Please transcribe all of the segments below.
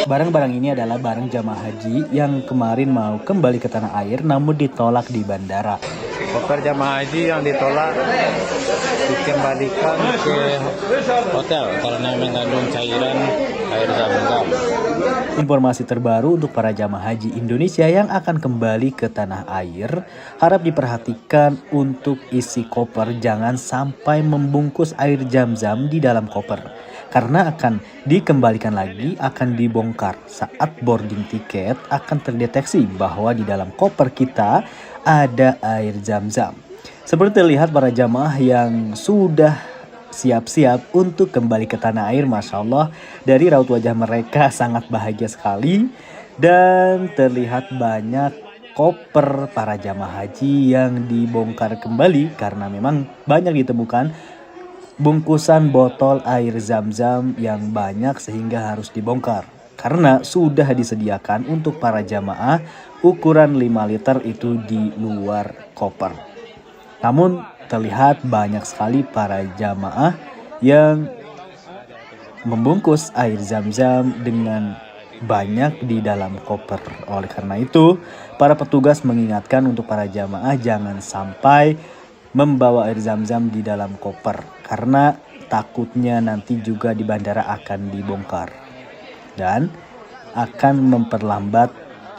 Barang-barang ini adalah barang jamaah haji yang kemarin mau kembali ke tanah air namun ditolak di bandara. Koper jamaah haji yang ditolak dikembalikan ke hotel karena mengandung cairan air zam-zam. Informasi terbaru untuk para jamaah haji Indonesia yang akan kembali ke tanah air, harap diperhatikan untuk isi koper, jangan sampai membungkus air zam-zam di dalam koper. Karena akan dikembalikan lagi, akan dibongkar. Saat boarding tiket akan terdeteksi bahwa di dalam koper kita ada air zam-zam. Seperti terlihat para jamaah yang sudah siap-siap untuk kembali ke tanah air. Masya Allah, dari raut wajah mereka sangat bahagia sekali. Dan terlihat banyak koper para jamaah haji yang dibongkar kembali karena memang banyak ditemukan bungkusan botol air zam-zam yang banyak sehingga harus dibongkar. Karena sudah disediakan untuk para jamaah ukuran 5 liter itu di luar koper. Namun terlihat banyak sekali para jamaah yang membungkus air zam-zam dengan banyak di dalam koper. Oleh karena itu, para petugas mengingatkan untuk para jamaah jangan sampai membawa air zam-zam di dalam koper karena takutnya nanti juga di bandara akan dibongkar dan akan memperlambat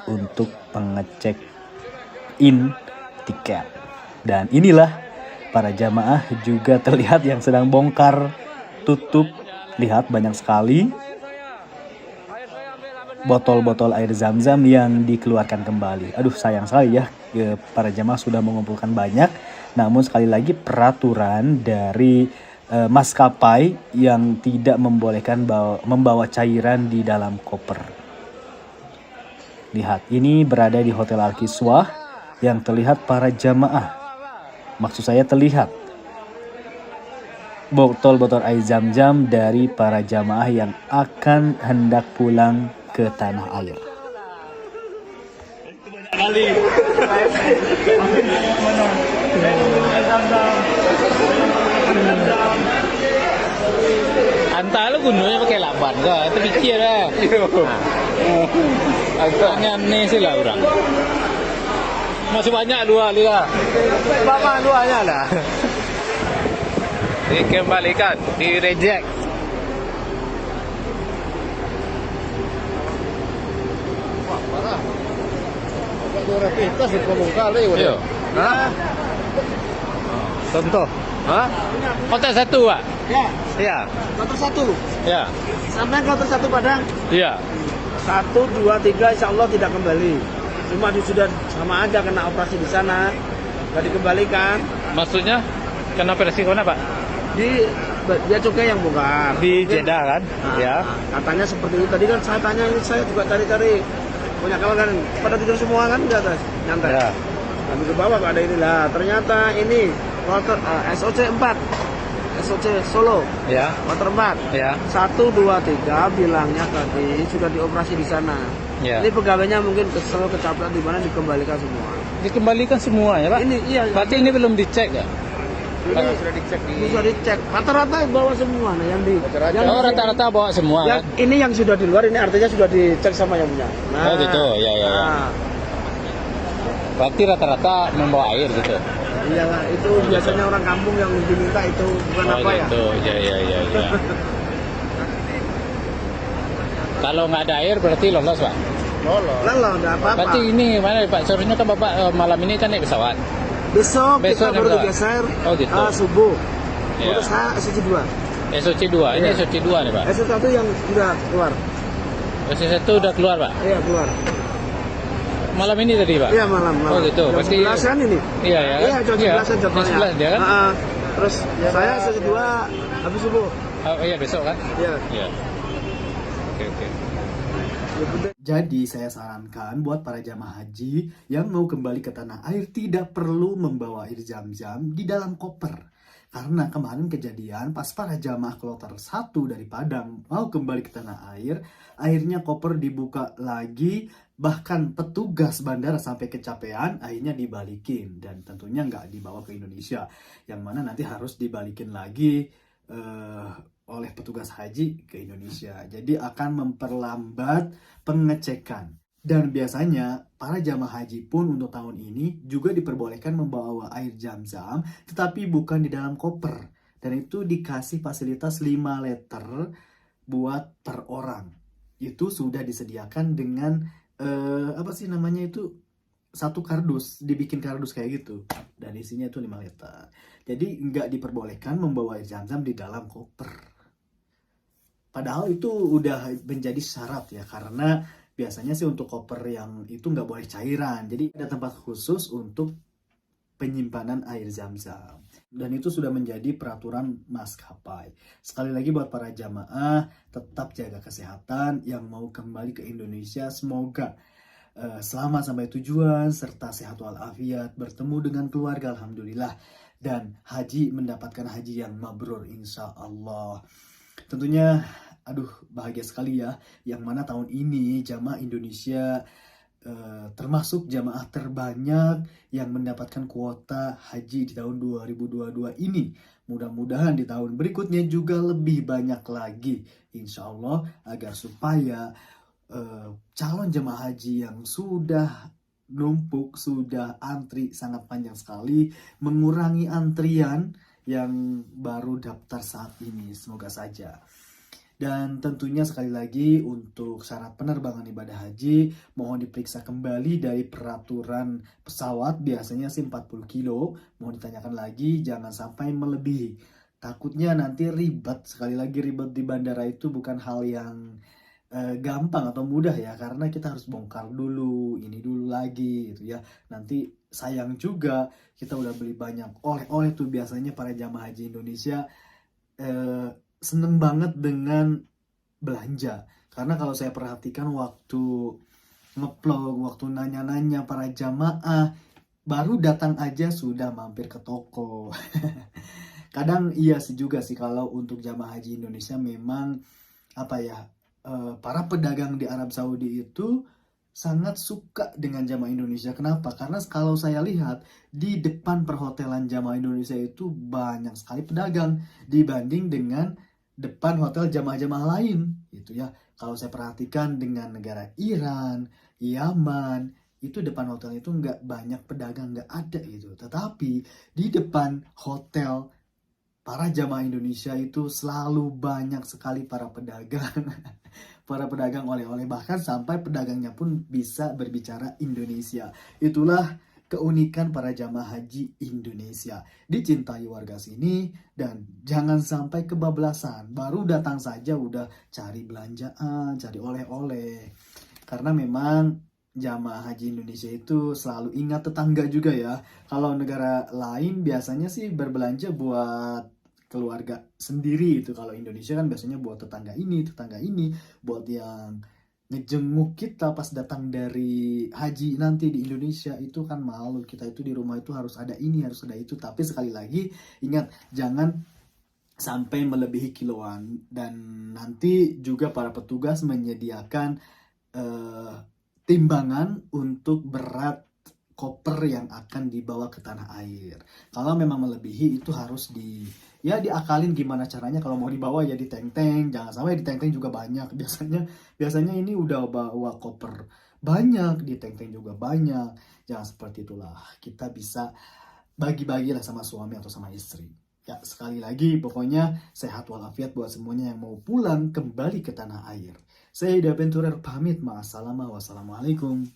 untuk pengecek in tiket. Dan inilah para jamaah juga terlihat yang sedang bongkar tutup. Lihat banyak sekali botol-botol air zam-zam yang dikeluarkan kembali. Aduh, sayang sekali ya, para jamaah sudah mengumpulkan banyak. Namun sekali lagi peraturan dari maskapai yang tidak membolehkan membawa cairan di dalam koper. Lihat, ini berada di Hotel Al-Kiswah yang terlihat para jamaah. Maksud saya terlihat botol-botol air zam-zam dari para jamaah yang akan hendak pulang ke tanah air. Antara lu gunanya pakai laban ke? Itu pikir lah. Agaknya aneh sih lah orang. Masih banyak dua lihat. Bapak duanya lah. Dikembalikan, di reject. Wah, parah. Agak kita sih ngomong kali udah. Hah? Contoh. Hah? Kotak satu, Pak? Ya. Iya. Kloter 1. Iya. Sampai kloter 1 Padang. Iya. 1, 2, 3 insya Allah tidak kembali. Cuma sudah sama aja kena operasi di sana. Gak dikembalikan. Maksudnya kenapa resiko Pak? Di dia cukai yang bongkar. Di Jeddah kan? Nah, Ya. Katanya seperti itu. Tadi kan saya tanya, ini saya juga cari-cari. Punya kawan kan pada tidur semua kan di atas, nyantai. Ya. Kami ke bawah gak ada inilah. Ternyata ini kloter SOC 4. SOC Solo. Ya. Kloter 4. Ya. 1, 2, 3 bilangnya tadi sudah dioperasi di sana. Ya. Ini pegawainya mungkin kesel, kecapean di mana dikembalikan semua. Dikembalikan semua ya, Pak? Ini iya. Berarti ini belum dicek ya? Ini sudah dicek. Rata-rata bawa semua nah yang di. Yang Oh, rata-rata bawa semua yang, kan? ini yang sudah di luar ini artinya sudah dicek sama yang punya. Nah, Oh gitu, ya. Nah, Berarti rata-rata membawa air gitu? iya lah, itu biasanya orang kampung yang diminta itu bukan apa ya. Gitu, ya. Kalau nggak ada air berarti lolos, Pak? Lolos, enggak apa-apa. Berarti ini mana Pak? Seharusnya kan Bapak malam ini kan naik pesawat. Besok Besok kita baru enggak? digeser Oh, gitu. subuh. Iya. Terus saya SOC 2. SOC 2, ini Iya. SOC 2 nih Pak? SOC 1 yang sudah keluar. SOC 1 udah keluar Pak? Iya, keluar. Malam ini tadi Pak? Iya, malam. Oh gitu, Jam berarti 11-an ini. Iya ya kan? Iya, jam 11-an Jam jadwalnya. 11 dia kan? Terus saya SOC 2 habis subuh. Oh iya besok kan? Iya. Iya. Oke. Jadi saya sarankan buat para jamaah haji yang mau kembali ke tanah air tidak perlu membawa air zam-zam di dalam koper. Karena kemarin kejadian pas para jamaah kloter 1 dari Padang mau kembali ke tanah air, akhirnya koper dibuka lagi, bahkan petugas bandara sampai kecapean akhirnya dibalikin dan tentunya nggak dibawa ke Indonesia. Yang mana nanti harus dibalikin lagi oleh petugas haji ke Indonesia. Jadi akan memperlambat pengecekan. Dan biasanya para jamaah haji pun untuk tahun ini juga diperbolehkan membawa air zam-zam, tetapi bukan di dalam koper. Dan itu dikasih fasilitas 5 liter buat per orang. Itu sudah disediakan dengan apa sih namanya itu, satu kardus, dibikin kardus kayak gitu. Dan isinya itu 5 liter. Jadi nggak diperbolehkan membawa air zam-zam di dalam koper. Padahal itu udah menjadi syarat ya, karena biasanya sih untuk koper yang itu nggak boleh cairan. Jadi ada tempat khusus untuk penyimpanan air zam-zam. Dan itu sudah menjadi peraturan maskapai. Sekali lagi buat para jamaah, tetap jaga kesehatan yang mau kembali ke Indonesia. Semoga selamat sampai tujuan, serta sehat walafiat, bertemu dengan keluarga, alhamdulillah. Dan haji mendapatkan haji yang mabrur, insya Allah. Tentunya, aduh bahagia sekali ya, yang mana tahun ini jamaah Indonesia termasuk jamaah terbanyak yang mendapatkan kuota haji di tahun 2022 ini. Mudah-mudahan di tahun berikutnya juga lebih banyak lagi, insya Allah, agar supaya calon jemaah haji yang sudah numpuk, sudah antri sangat panjang sekali, mengurangi antrian yang baru daftar saat ini. Semoga saja. Dan tentunya sekali lagi untuk syarat penerbangan ibadah haji, mohon diperiksa kembali dari peraturan pesawat, biasanya sih 40 kilo. Mohon ditanyakan lagi, jangan sampai melebihi. Takutnya nanti ribet. Sekali lagi, ribet di bandara itu bukan hal yang gampang atau mudah ya, karena kita harus bongkar dulu, ini dulu lagi gitu ya. Nanti sayang juga, kita udah beli banyak oleh-oleh tuh. Biasanya para jamaah haji Indonesia seneng banget dengan belanja, karena kalau saya perhatikan waktu ngeplog, waktu nanya-nanya para jamaah, baru datang aja sudah mampir ke toko. Kadang iya sih juga sih, kalau untuk jamaah haji Indonesia memang apa ya, para pedagang di Arab Saudi itu sangat suka dengan jamaah Indonesia. Kenapa? Karena kalau saya lihat di depan perhotelan jamaah Indonesia itu banyak sekali pedagang dibanding dengan depan hotel jamaah-jamaah lain gitu ya. Kalau saya perhatikan dengan negara Iran, Yaman, itu depan hotel itu nggak banyak pedagang, nggak ada gitu. Tetapi di depan hotel para jamaah Indonesia itu selalu banyak sekali para pedagang. Para pedagang oleh-oleh, bahkan sampai pedagangnya pun bisa berbicara Indonesia. Itulah keunikan para jamaah haji Indonesia. Dicintai warga sini dan jangan sampai kebablasan. Baru datang saja udah cari belanjaan, cari oleh-oleh. Karena memang jamaah haji Indonesia itu selalu ingat tetangga juga ya. Kalau negara lain biasanya sih berbelanja buat keluarga sendiri itu. Kalau Indonesia kan biasanya buat tetangga ini, buat yang ngejenguk kita pas datang dari haji nanti di Indonesia. Itu kan malu, kita itu di rumah itu harus ada ini, harus ada itu. Tapi sekali lagi ingat, jangan sampai melebihi kiloan. Dan nanti juga para petugas menyediakan timbangan untuk berat koper yang akan dibawa ke tanah air. Kalau memang melebihi itu harus diakalin gimana caranya. Kalau mau dibawa ya di teng-teng, jangan sampai di teng-teng juga banyak. Biasanya ini udah bawa koper banyak, di teng-teng juga banyak. Jangan seperti itulah. Kita bisa bagi-bagilah sama suami atau sama istri. Ya, sekali lagi pokoknya sehat walafiat buat semuanya yang mau pulang kembali ke tanah air. Saya Ida Venturer pamit, ma'assalamah, wassalamualaikum.